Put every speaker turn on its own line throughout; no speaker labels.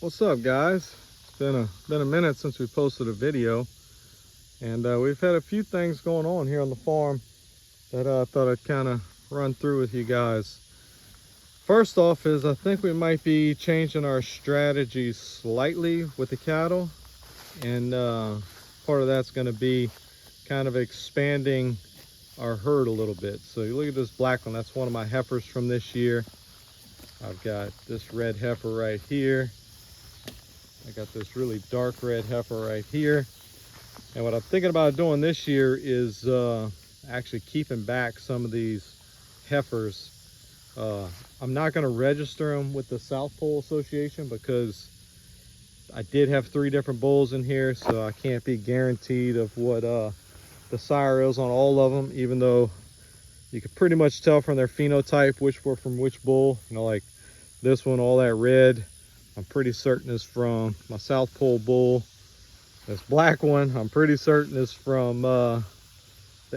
What's up, guys? It's been a minute since we posted a video, and we've had a few things going on here on the farm that I thought I'd kind of run through with you guys. First off is I think we might be changing our strategy slightly with the cattle, and part of that's going to be kind of expanding our herd a little bit. So you look at this black one, that's one of my heifers from this year. I've got this red heifer right here. I got this really dark red heifer right here. And what I'm thinking about doing this year is actually keeping back some of these heifers. I'm not going to register them with the South Pole Association because I did have 3 different bulls in here, so I can't be guaranteed of what the sire is on all of them, even though you could pretty much tell from their phenotype which were from which bull. You know, like this one, all that red, I'm pretty certain is from my South Pole bull. This black one, I'm pretty certain is from the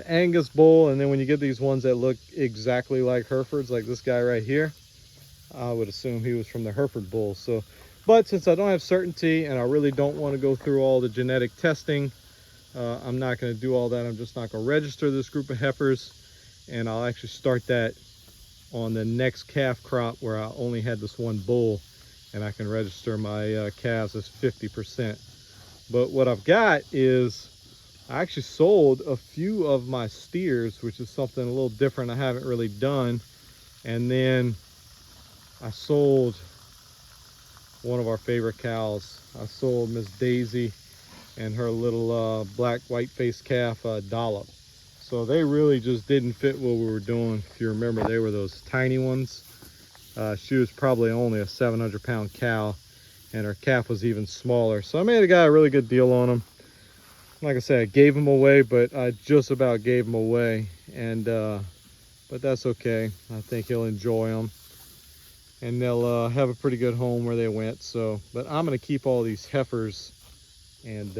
Angus bull. And then when you get these ones that look exactly like Herefords, like this guy right here, I would assume he was from the Hereford bull. So, but since I don't have certainty and I really don't want to go through all the genetic testing, I'm not going to do all that. I'm just not going to register this group of heifers, and I'll actually start that on the next calf crop where I only had this one bull, and I can register my calves as 50%. But what I've got is I actually sold a few of my steers, which is something a little different I haven't really done. And then I sold one of our favorite cows. I sold Miss Daisy and her little black white-faced calf, Dollop. So they really just didn't fit what we were doing. If you remember, they were those tiny ones. She was probably only a 700-pound cow, and her calf was even smaller. So I made a guy a really good deal on them. Like I said, I gave them away, but I just about gave them away. And but that's okay. I think he'll enjoy them, and they'll have a pretty good home where they went. So, but I'm gonna keep all these heifers, and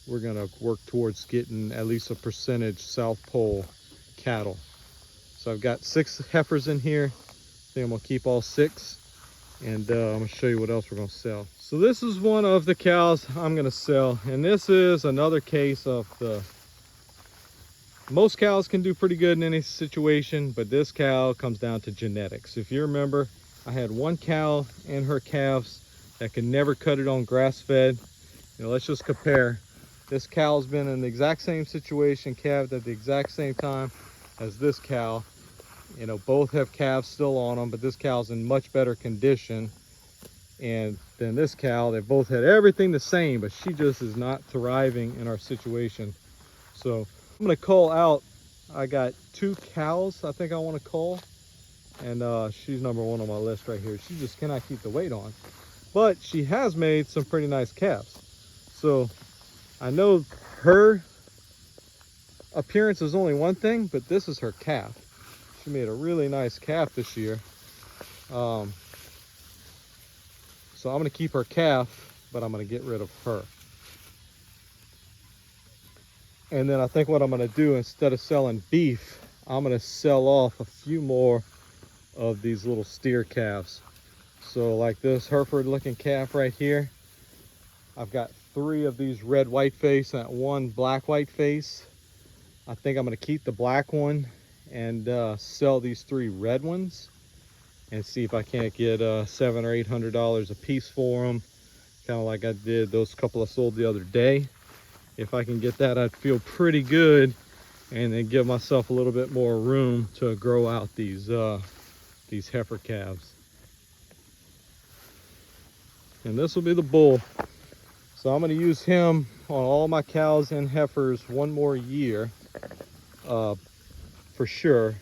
we're gonna work towards getting at least a percentage South Pole cattle. So I've got 6 heifers in here. I think I'm gonna keep all 6, and I'm gonna show you what else we're gonna sell. So this is one of the cows I'm gonna sell, and this is another case of most cows can do pretty good in any situation, but this cow comes down to genetics. If you remember, I had one cow and her calves that could never cut it on grass-fed. You know, let's just compare. This cow's been in the exact same situation, calved at the exact same time as this cow. You know, both have calves still on them, but this cow's in much better condition. And then this cow, they both had everything the same, but she just is not thriving in our situation. So I'm gonna call out, I got 2 cows I think I wanna call. And she's number 1 on my list right here. She just cannot keep the weight on. But she has made some pretty nice calves. So I know her appearance is only one thing, but this is her calf. She made a really nice calf this year. So I'm gonna keep her calf, but I'm gonna get rid of her. And then I think what I'm gonna do, instead of selling beef, I'm gonna sell off a few more of these little steer calves. So like this Hereford looking calf right here, I've got 3 of these red white face and 1 black white face. I think I'm gonna keep the black one and sell these 3 red ones and see if I can't get $700 or $800 a piece for them, kind of like I did those couple I sold the other day. If I can get that, I'd feel pretty good, and then give myself a little bit more room to grow out these heifer calves. And this will be the bull. So I'm going to use him on all my cows and heifers one more year, for sure.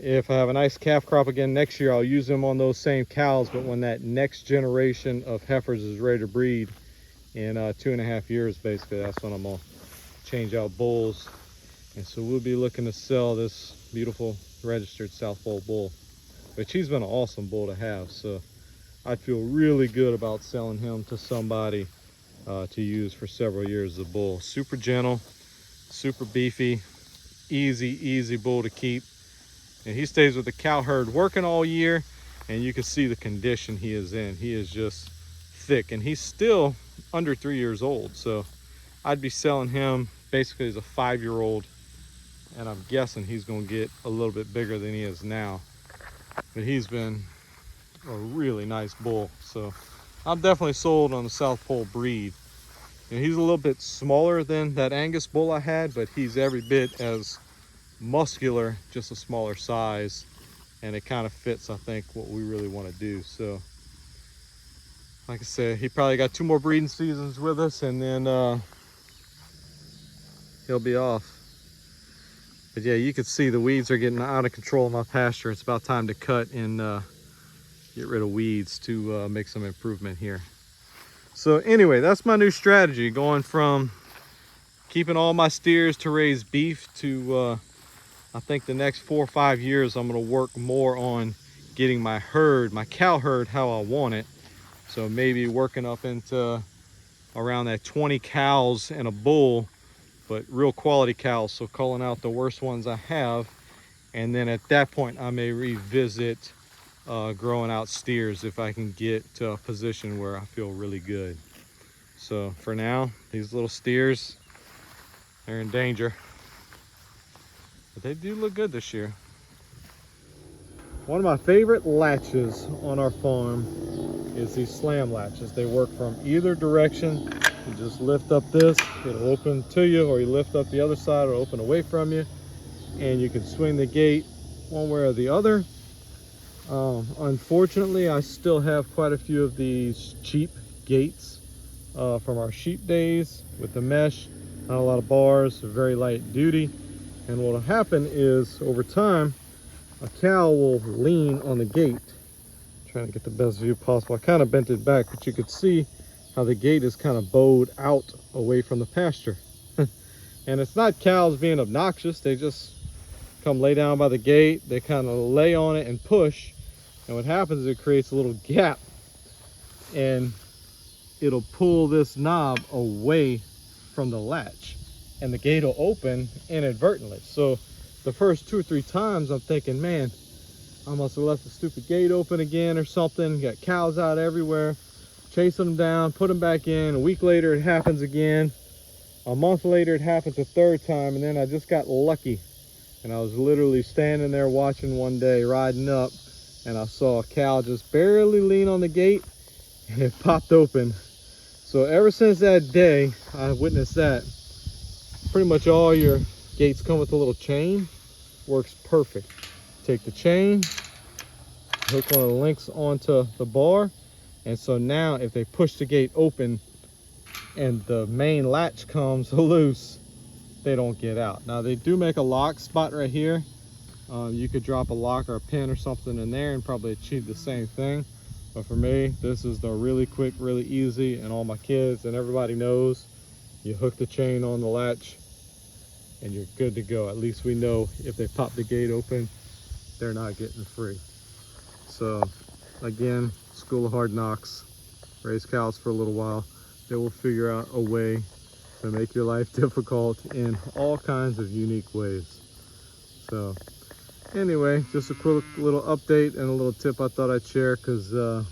If I have a nice calf crop again next year, I'll use him on those same cows. But when that next generation of heifers is ready to breed in 2.5 years, basically, that's when I'm gonna change out bulls. And so we'll be looking to sell this beautiful registered South Pole bull, which he's been an awesome bull to have. So I'd feel really good about selling him to somebody to use for several years as a bull. Super gentle, super beefy, easy bull to keep. And he stays with the cow herd working all year. and you can see the condition he is in. He is just thick, and he's still under 3 years old. So I'd be selling him basically as a 5-year-old, and I'm guessing he's gonna get a little bit bigger than he is now. But he's been a really nice bull. So I'm definitely sold on the South Pole breed. And he's a little bit smaller than that Angus bull I had, but he's every bit as muscular, just a smaller size. And it kind of fits, I think, what we really want to do. So like I said, he probably got 2 more breeding seasons with us, and then he'll be off. But yeah, you can see the weeds are getting out of control in my pasture. It's about time to cut and get rid of weeds to make some improvement here. So anyway, that's my new strategy, going from keeping all my steers to raise beef to I think the next 4 or 5 years I'm going to work more on getting my herd, my cow herd, how I want it. So maybe working up into around that 20 cows and a bull, but real quality cows, so culling out the worst ones I have. And then at that point I may revisit growing out steers if I can get to a position where I feel really good. So for now, these little steers, they're in danger, but they do look good this year. One of my favorite latches on our farm is these slam latches. They work from either direction. You just lift up this, it'll open to you, or you lift up the other side, it'll open away from you, and you can swing the gate one way or the other. Unfortunately, I still have quite a few of these cheap gates from our sheep days with the mesh. Not a lot of bars, very light duty. And what will happen is, over time, a cow will lean on the gate. Trying to get the best view possible. I kind of bent it back, but you could see how the gate is kind of bowed out away from the pasture. And it's not cows being obnoxious, they just come lay down by the gate, they kind of lay on it and push, and what happens is it creates a little gap, and it'll pull this knob away from the latch, and the gate will open inadvertently. So the first 2 or 3 times I'm thinking, man, I must have left the stupid gate open again or something. Got cows out everywhere, chasing them down, put them back in. A week later it happens again. A month later it happens a 3rd time, and then I just got lucky. And I was literally standing there watching one day, riding up, and I saw a cow just barely lean on the gate, and it popped open. So ever since that day, I witnessed that. Pretty much all your gates come with a little chain. Works perfect. Take the chain, hook one of the links onto the bar, and so now if they push the gate open and the main latch comes loose, they don't get out. Now they do make a lock spot right here. You could drop a lock or a pin or something in there and probably achieve the same thing. But for me, this is the really quick, really easy, and all my kids and everybody knows, you hook the chain on the latch and you're good to go. At least we know if they pop the gate open, they're not getting free. So again, school of hard knocks. Raise cows for a little while. They will figure out a way to make your life difficult in all kinds of unique ways. So anyway, just a quick little update and a little tip I thought I'd share, because the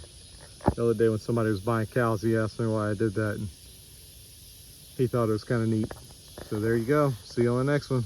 other day when somebody was buying cows, he asked me why I did that, and he thought it was kind of neat. So there you go. See you on the next one.